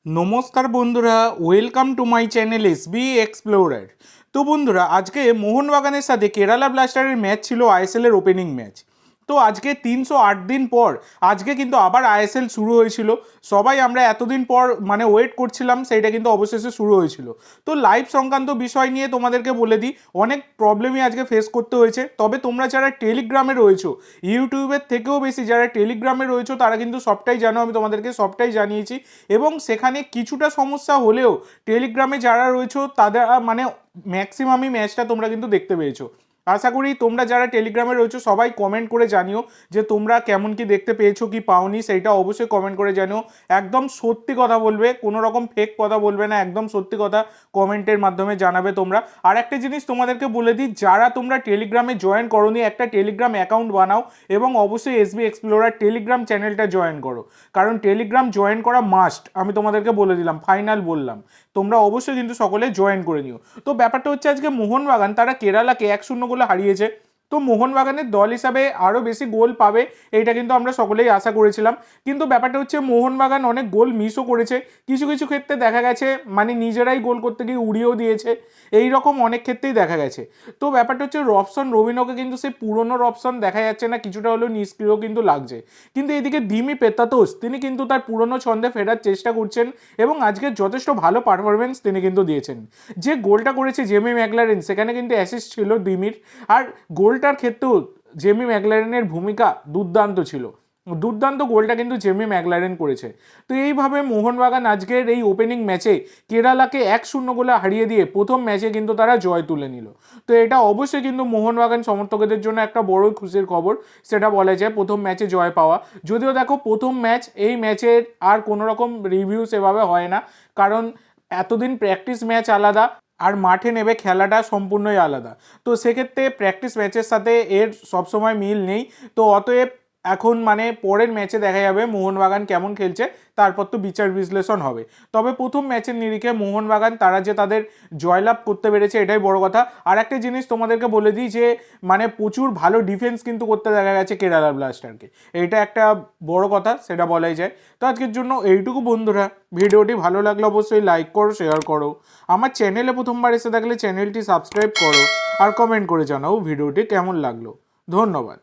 नमस्कार बंधुरा welcome to my channel SB explorer. तो बंधुरा आज के मोहनबागानेर साथे केराला ब्लास्टारेर मैच छिलो आईएसएल ओपेनिंग मैच। तो आज के 308 दिन पर आज के किन्तु आबार आईएसएल शुरू हयेछिलो। सबाई आमरा एतदिन पर माने वेट करछिलाम, सेटा किन्तु अवशेषे शुरू हयेछिलो। तो लाइव संक्रांत विषय निये तोमादेरके बोले दिई, अनेक प्रब्लेमई आजके फेस करते हयेछे। तबे तोमरा जारा टेलिग्रामे रयेछो, यूट्यूबेर थेकेओ बेशी जारा टेलिग्रामे रयेछो तारा किन्तु सबटाई जानो, आमि तोमादेरके सबटाई जानिয়েছি। এবং সেখানে কিছুটা সমস্যা হলেও টেলিগ্রামে যারা রয়েছে তাদের মানে ম্যাক্সিমামই ম্যাচটা তোমরা কিন্তু দেখতে পেয়েছো। আশা করি তোমরা যারা টেলিগ্রামে রয়েছে সবাই কমেন্ট করে জানিও যে তোমরা কেমন কি দেখতে পেয়েছো কি পাওনি, সেইটা অবশ্যই কমেন্ট করে জানিও। একদম সত্যি কথা বলবে, কোনো রকম ফেক কথা বলবে না, একদম সত্যি কথা কমেন্টের মাধ্যমে জানাবে তোমরা। আর একটা জিনিস তোমাদেরকে বলে দিই, যারা তোমরা টেলিগ্রামে জয়েন করোনি একটা টেলিগ্রাম অ্যাকাউন্ট বানাও এবং অবশ্যই এসবি এক্সপ্লোরার টেলিগ্রাম চ্যানেলটা জয়েন করো, কারণ টেলিগ্রাম জয়েন করা মাস্ট। আমি তোমাদেরকে বলে দিলাম, ফাইনাল বললাম, তোমরা অবশ্যই কিন্তু সকলে জয়েন করে নিও। তো ব্যাপারটা হচ্ছে আজকে মোহনবাগান তারা কেরালাকে 1-0 গোলে হারিয়েছে। তো মোহনবাগানের দল হিসাবে আরও বেশি গোল পাবে এইটা কিন্তু আমরা সকলেই আশা করেছিলাম। কিন্তু ব্যাপারটা হচ্ছে মোহনবাগান অনেক গোল মিসও করেছে, কিছু কিছু ক্ষেত্রে দেখা গেছে মানে নিজেরাই গোল করতে গিয়ে উড়িয়েও দিয়েছে, এই রকম অনেক ক্ষেত্রেই দেখা গেছে। তো ব্যাপারটা হচ্ছে রবসন রবিনোকে কিন্তু সেই পুরনো রবসন দেখা যাচ্ছে না, কিছুটা হলেও নিষ্ক্রিয় কিন্তু লাগছে। কিন্তু এদিকে দিমি পেতাতোস তিনি কিন্তু তার পুরনো ছন্দে ফেরার চেষ্টা করছেন এবং আজকে যথেষ্ট ভালো পারফরমেন্স তিনি কিন্তু দিয়েছেন। যে গোলটা করেছে জেমি ম্যাকলারেন, সেখানে কিন্তু অ্যাসিস্ট ছিল দিমির। আর গোলটার ক্ষেত্রেও জেমি ম্যাকলারেনের ভূমিকা দুর্দান্ত ছিল, দুর্দান্ত গোলটা কিন্তু জেমি ম্যাকলারেন করেছে। তো এইভাবে মোহনবাগান আজকের এই ওপেনিং ম্যাচে কেরালাকে 1-0 গোলে হারিয়ে দিয়ে প্রথম ম্যাচে কিন্তু তারা জয় তুলে নিল। তো এটা অবশ্যই কিন্তু মোহনবাগান সমর্থকদের জন্য একটা বড় খুশির খবর, সেটা বলা যায় প্রথম ম্যাচে জয় পাওয়া। যদিও দেখো প্রথম ম্যাচ, এই ম্যাচের আর কোনো রকম রিভিউ সেভাবে হয় না, কারণ এতদিন প্র্যাকটিস ম্যাচ আলাদা আর মাঠে নেবে খেলাটা সম্পূর্ণই আলাদা। তো সেক্ষেত্রে প্র্যাকটিস ম্যাচের সাথে এর সবসময় মিল নেই। তো অতএব এখন মানে পরের ম্যাচে দেখা যাবে মোহনবাগান কেমন খেলছে, তারপর তো বিচার বিশ্লেষণ হবে। তবে প্রথম ম্যাচের নিরিখে মোহনবাগান তারা যে তাদের জয়লাভ করতে পেরেছে এটাই বড় কথা। আর একটা জিনিস তোমাদেরকে বলে দিই যে মানে প্রচুর ভালো ডিফেন্স কিন্তু করতে দেখা গেছে কেরালা ব্লাস্টারকে, এইটা একটা বড় কথা, সেটা বলাই যায়। তো আজকের জন্য এইটুকু বন্ধুরা, ভিডিওটি ভালো লাগলে অবশ্যই লাইক করো, শেয়ার করো, আমার চ্যানেলে প্রথমবার এসে থাকলে চ্যানেলটি সাবস্ক্রাইব করো আর কমেন্ট করে জানাও ভিডিওটি কেমন লাগলো। ধন্যবাদ।